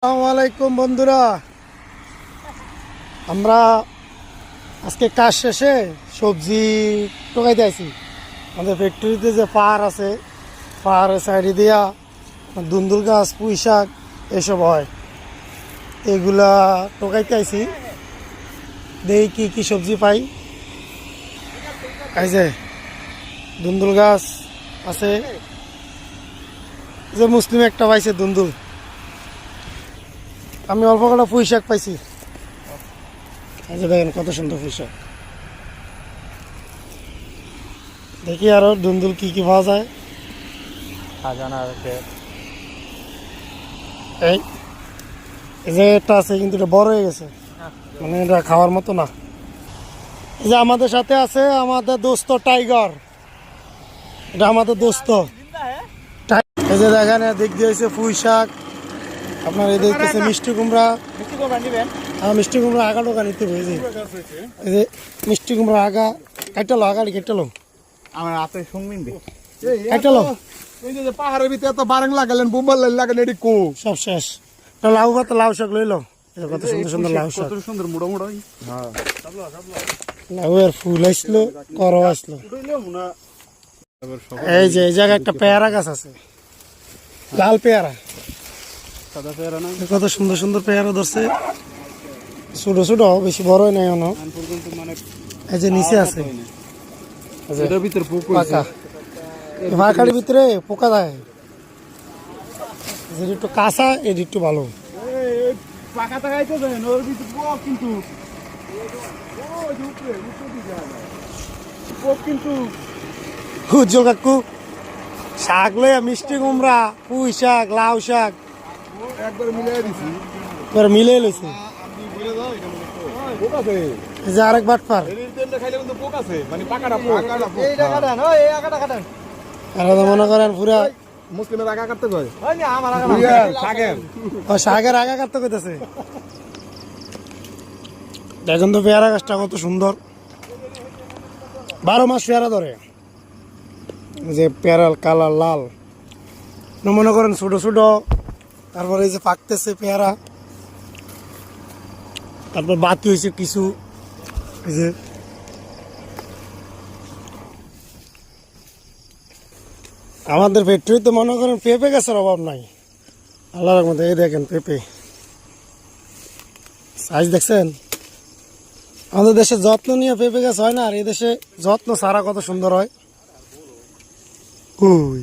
আসসালামু আলাইকুম বন্ধুরা, আমরা আজকে কাজ শেষে সবজি টোকাইতে আছি। আমাদের ফ্যাক্টরিতে যে পাহাড় আছে, পাহাড়ের সাইডে দিয়া দুন্দুল গাছ, পুঁই শাক এসব হয়। এগুলা টোকাইতে আইছি, দেখি কি কি সবজি পাই। এই যে দুন্দুল গাছ আছে, যে মুসলিম একটা পাইছে দুন্দুল। আমি অল্প কটা পুঁই শাক পাইছি। এই যে দেখেন কত সুন্দর পুঁই শাক। দেখি আরো দুন্দুল কি কি পাওয়া যায়। এই যে একটা আছে, কিন্তু এটা বড় হয়ে গেছে, মানে এটা খাওয়ার মতো না। এই যে আমাদের সাথে আছে আমাদের দোস্ত টাইগার, এটা আমাদের দোস্ত। এই যে দেখেন দিক দিয়ে হয়েছে পুঁই শাক, আপনার এই দেখতেছে মিষ্টি কুমড়া। মিষ্টি কুমড়া আগা টোকা নিতে হবে। এই যে মিষ্টি কুমড়া আগা কাটালো, আগাড়ি কেটালো আমার হাতে শুনবেন কাটালো, পাহাড়ের ভিতরে এত বারাং লাগালেন, বোম্বার লাগালেন, এটি কো সব শেষ। লাউ ভাত, লাউ শাক লইলো, কত সুন্দর সুন্দর লাউ শাক, কত সুন্দর মোড়া মোড়া। লাউ এর ফুল আসলো, করো আসলো। এই যে এই জায়গায় একটা পেয়ারা গাছ আছে, লাল পেয়ারা, সাদা পেয়ারা না, কত সুন্দর সুন্দর পেয়ারা ধরছে, ছোট ছোট, বেশি বড় নাই এখনো। মানে এই যে নিচে আছে, এটার ভিতরে পোক পাকা পাকার ভিতরে পোকা দেয়, যেটা একটু কাঁচা এর একটু ভালো। পাকা টাকাইতে দেন, ওর ভিতরে পোক কিন্তু পোক কিন্তু। উজ্জ্বল কাকু শাক লইয়া মিষ্টি কুমড়া, পুঁই শাক, লাউ শাক একবার মিলাই দিছি, এবার মিলে লইছে। পোক আছে এই যে আরেক বাটপার, খাইলে কিন্তু পোক আছে, মানে পাকাটা পোক। আর মনে করেন পুরা মুসলিমের আগা কাটতে যায়, শাকের আগা কাটতে কইতেছে। দেখুন তো পেয়ারা গাছটা কত সুন্দর, 12 মাস পেয়ারা ধরে। যে পেয়ারা কালার লাল, মনে করেন ছোট ছোট, তারপরে এই যে পাকতেছে পেয়ারা, তারপর বাতি হয়েছে কিছু। এই যে আমাদের ফ্যাক্টরিতে মনে করেন পেঁপে গাছের অভাব নাই, আল্লাহর মধ্যে। এই দেখেন পেঁপে সাইজ দেখছেন। আমাদের দেশে যত্ন নিয়ে পেঁপে গাছ হয় না, আর এই দেশে যত্ন ছাড়া কত সুন্দর হয়। ওই